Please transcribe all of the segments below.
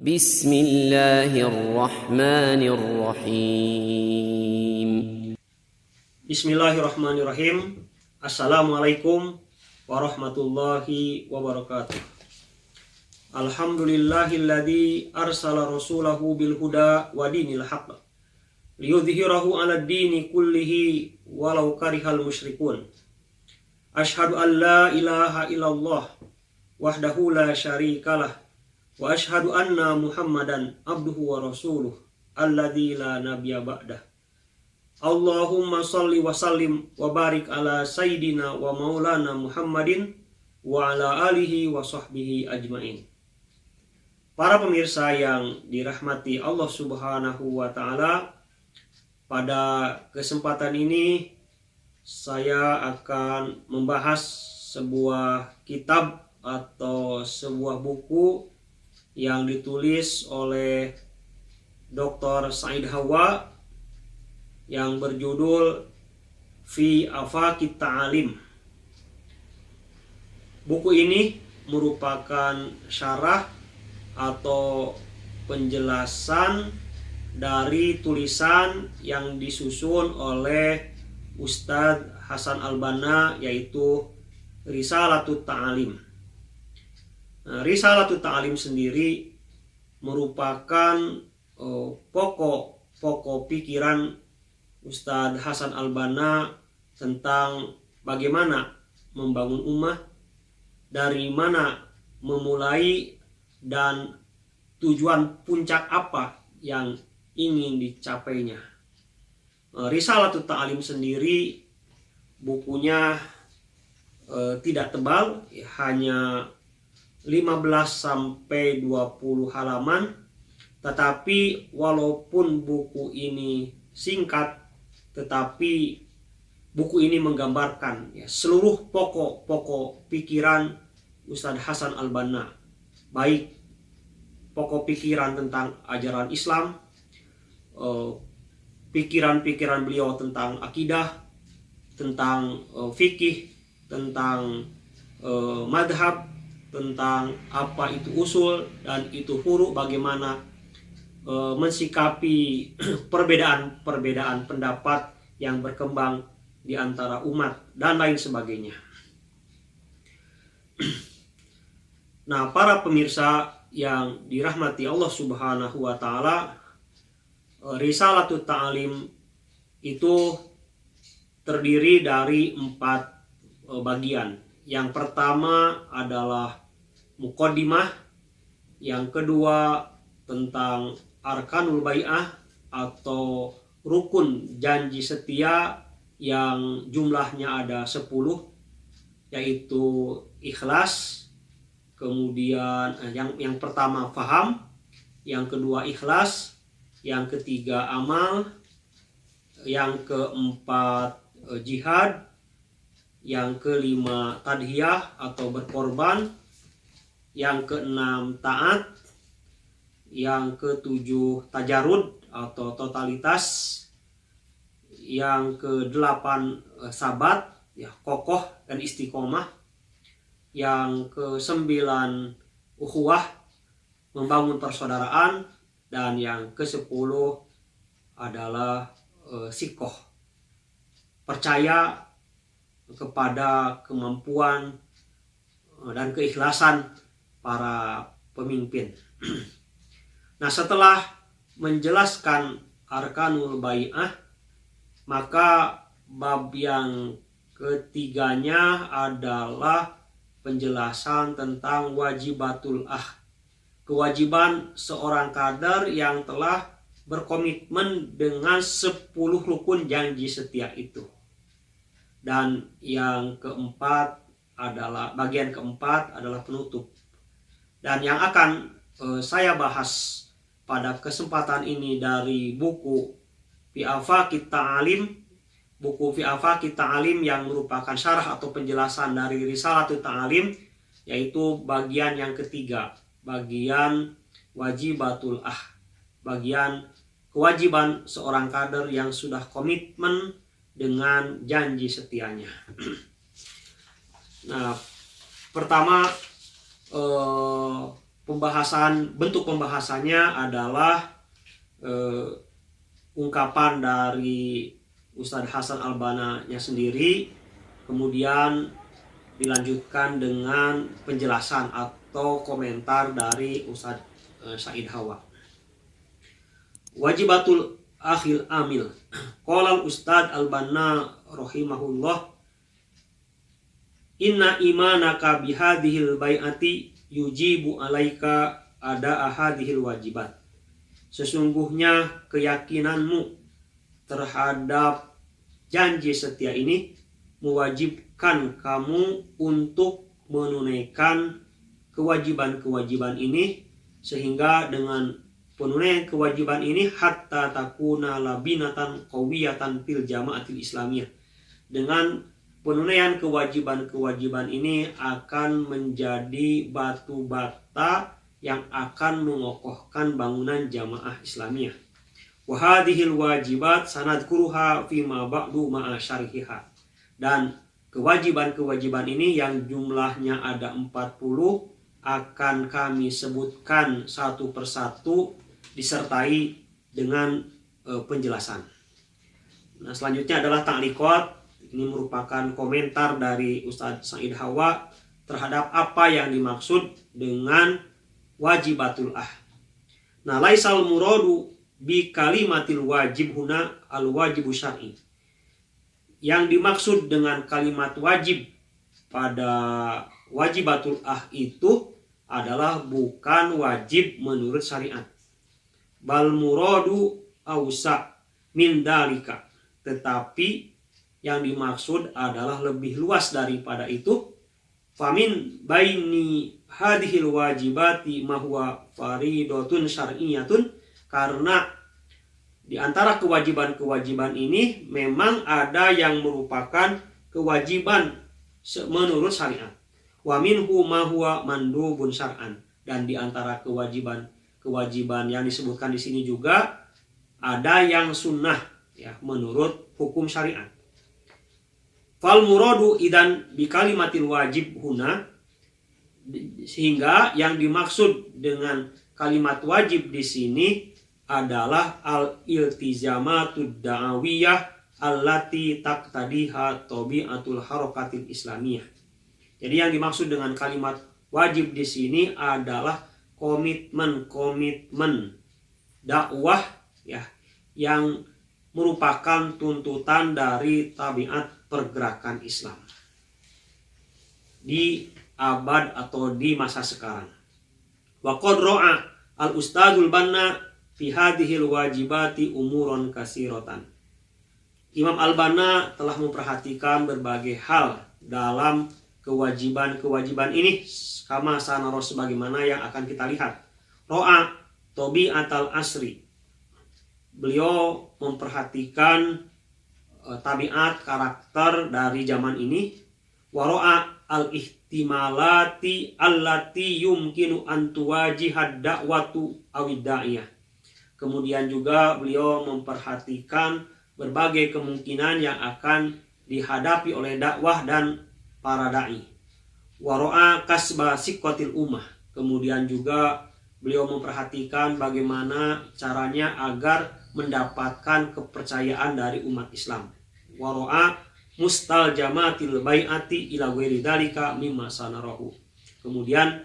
Bismillahirrahmanirrahim. Bismillahirrahmanirrahim. Assalamualaikum warahmatullahi wabarakatuh. Alhamdulillahilladzi arsala rasulahu bil huda wa dinil haqq liyudhhirahu 'alad dini kullihi walau karihal musyrikun. Asyhadu an la ilaha illallah wahdahu la syarikalah wa asyhadu anna Muhammadan abduhu wa rasuluh alladzi la nabiyya ba'dah. Allahumma shalli wa sallim wa barik ala sayyidina wa maulana Muhammadin wa ala alihi wa sahbihi ajmain. Para pemirsa yang dirahmati Allah Subhanahu wa taala, pada kesempatan ini saya akan membahas sebuah kitab atau sebuah buku yang ditulis oleh Dr. Said Hawa yang berjudul Fi Afaqit Ta'alim. Buku ini merupakan syarah atau penjelasan dari tulisan yang disusun oleh Ustadz Hasan Al-Banna, yaitu Risalatut Ta'alim. Risalatut Ta'alim sendiri merupakan pokok pikiran Ustadz Hasan Al-Banna tentang bagaimana membangun ummah, dari mana memulai, dan tujuan puncak apa yang ingin dicapainya. Risalatut Ta'alim sendiri bukunya tidak tebal, hanya 15-20 halaman, tetapi walaupun buku ini singkat, tetapi buku ini menggambarkan seluruh pokok pikiran Ustadz Hasan Al-Banna, baik pokok pikiran tentang ajaran Islam, pikiran-pikiran beliau tentang akidah, tentang fikih, tentang madhab, tentang apa itu usul dan itu furu, bagaimana mensikapi perbedaan pendapat yang berkembang di antara umat dan lain sebagainya. Nah, para pemirsa yang dirahmati Allah Subhanahu wa taala, Risalatut Ta'alim itu terdiri dari 4 bagian. Yang pertama adalah muqaddimah, yang kedua tentang arkanul bai'ah atau rukun janji setia yang jumlahnya ada 10, yaitu ikhlas. Kemudian yang pertama faham, yang kedua ikhlas, yang ketiga amal, yang keempat jihad, yang kelima tadhiyah atau berkorban, yang keenam taat, yang ketujuh tajarud atau totalitas, yang kedelapan sabat, kokoh dan istiqomah, yang kesembilan ukhuwah, membangun persaudaraan, dan yang ke-10 adalah sikoh, percaya kepada kemampuan dan keikhlasan para pemimpin. Nah, setelah menjelaskan arkanul bai'ah, maka bab yang ketiganya adalah penjelasan tentang wajibatul kewajiban seorang kader yang telah berkomitmen dengan 10 rukun janji setia itu. Dan yang keempat adalah bagian keempat adalah penutup. Dan yang akan saya bahas pada kesempatan ini dari buku Fi Afaqit Ta'alim, buku Fi Afaqit Ta'alim yang merupakan syarah atau penjelasan dari Risalatut Ta'alim, yaitu bagian yang ketiga, bagian wajibatul bagian kewajiban seorang kader yang sudah komitmen dengan janji setianya. Nah, pertama bentuk pembahasannya adalah ungkapan dari Ustadz Hasan Al-Banna-nya sendiri, kemudian dilanjutkan dengan penjelasan atau komentar dari Ustadz Said Hawa. Wajibatul akhil amil. Qala Ustadz Al-Banna rahimahullah, inna imanaka bihadhil bai'ati yujibu alaika ada ahadihil wajibat. Sesungguhnya keyakinanmu terhadap janji setia ini mewajibkan kamu untuk menunaikan kewajiban-kewajiban ini, sehingga dengan penunaian kewajiban ini hatta takuna labinatan qawiyatan fil jama'atil islamiyah. Dengan penunaian kewajiban-kewajiban ini akan menjadi batu bata yang akan mengokohkan bangunan jamaah Islamiyah. Wa hadhil wajibat sanadkuruha fima ba'du ma'a syarhiha. Dan kewajiban-kewajiban ini yang jumlahnya ada 40 akan kami sebutkan satu persatu disertai dengan penjelasan. Nah, selanjutnya adalah ta'liqat. Ini merupakan komentar dari Ustadz Said Hawa terhadap apa yang dimaksud dengan wajibatul Nah, laisal muradu bi kalimatil wajib huna al wajibu syar'i. Yang dimaksud dengan kalimat wajib pada wajibatul itu adalah bukan wajib menurut syariat. Bal muradu ausa min dalika. Tetapi yang dimaksud adalah lebih luas daripada itu. Famin baini hadhil wajibati mahwa faridatun syar'iyatun, karena di antara kewajiban-kewajiban ini memang ada yang merupakan kewajiban menurut syariat. Wa minhu ma huwa mandubun syar'an, dan di antara kewajiban yang disebutkan di sini juga ada yang sunnah ya menurut hukum syariat. Fal muradu idan bi kalimatil wajib huna, sehingga yang dimaksud dengan kalimat wajib di sini adalah al-iltizamatud da'awiyah allati taqtadiha tabi'atul harakatil islamiyah. Jadi yang dimaksud dengan kalimat wajib di sini adalah komitmen dakwah ya yang merupakan tuntutan dari tabiat pergerakan Islam di abad atau di masa sekarang. Wa qad ra'a al-Ustadzul Banna fi hadhil wajibati umuron kasiratan. Imam Al-Banna telah memperhatikan berbagai hal dalam kewajiban-kewajiban ini, kama sanaro sebagaimana yang akan kita lihat. Ro'a tabi'atal asri. Beliau memperhatikan tabiat karakter dari zaman ini. Waro'a al-ihtimalati allati yumkinu an tuwajihad da'watu awid-da'iyah. Kemudian juga beliau memperhatikan berbagai kemungkinan yang akan dihadapi oleh dakwah dan para dai. Waro'a kasba siqatil ummah. Kemudian juga beliau memperhatikan bagaimana caranya agar mendapatkan kepercayaan dari umat Islam. Waro'a mustaljamatil bai'ati ila ghairi dzalika mimma sanarahu. Kemudian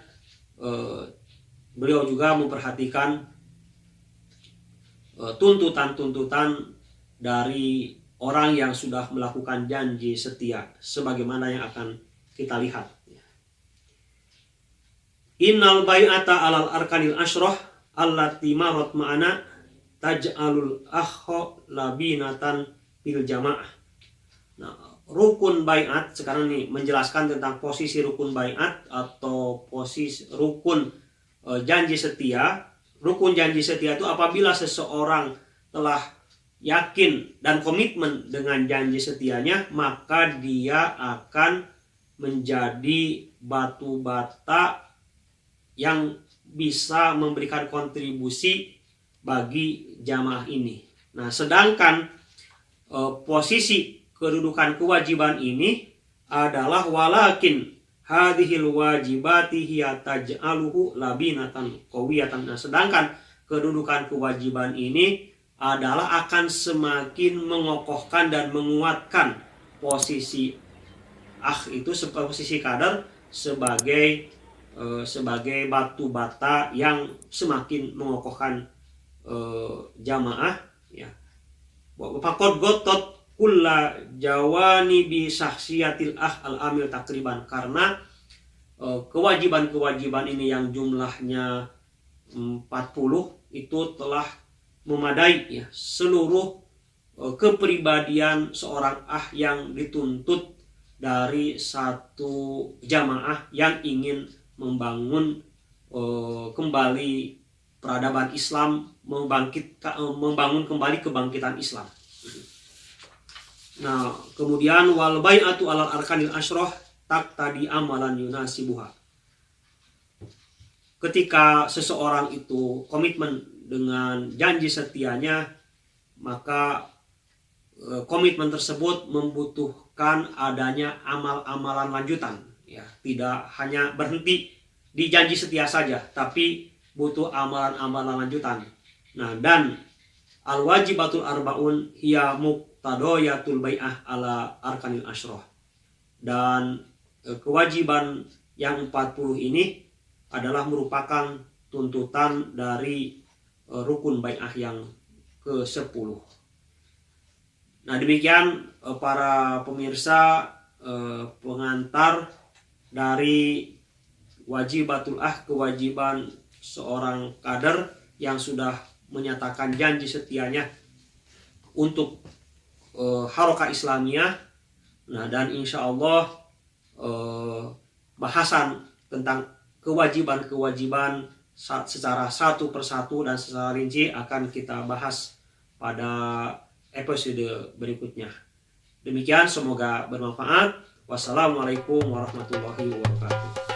beliau juga memperhatikan tuntutan-tuntutan dari orang yang sudah melakukan janji setia sebagaimana yang akan kita lihat. Innal bai'ata alal arkanil asyrah allati marat ma'ana taj'alul akho labinatan fil jamaah. Nah, rukun bai'at sekarang nih menjelaskan tentang posisi rukun bai'at atau posisi rukun janji setia. Rukun janji setia itu apabila seseorang telah yakin dan komitmen dengan janji setianya, maka dia akan menjadi batu bata yang bisa memberikan kontribusi bagi jamaah ini. Nah, sedangkan posisi kedudukan kewajiban ini adalah walakin hadhil wajibati hiya taj'aluhu labinatan qawiyatan. Nah, sedangkan kedudukan kewajiban ini adalah akan semakin mengokohkan dan menguatkan posisi itu, posisi kader sebagai batu bata yang semakin mengokohkan jamaah, ya. Faqad gotot kulla jawani bi sahsiyatil al-amil takriban, karena kewajiban-kewajiban ini yang jumlahnya 40 itu telah memadai, ya, seluruh kepribadian seorang yang dituntut dari satu jamaah yang ingin membangun kembali peradaban Islam, membangun kembali kebangkitan Islam. Nah, kemudian wal bai'atu alal arkanil asyrah tak tadi amalan yunasibuha. Ketika seseorang itu komitmen dengan janji setianya, maka komitmen tersebut membutuhkan adanya amal-amalan lanjutan, ya, tidak hanya berhenti di janji setia saja, tapi butuh amalan-amalan lanjutan. Nah, dan al wajibatul arbaun hiya muqtadayatul bai'ah ala arkanil asyrah. Dan kewajiban yang 40 ini adalah merupakan tuntutan dari rukun bai'ah yang ke-10. Nah, demikian para pemirsa pengantar dari wajibatul kewajiban seorang kader yang sudah menyatakan janji setianya untuk Harokah Islamiyah. Nah, dan insya Allah bahasan tentang kewajiban-kewajiban secara satu persatu dan secara rinci akan kita bahas pada episode berikutnya. Demikian, semoga bermanfaat. Wassalamualaikum warahmatullahi wabarakatuh.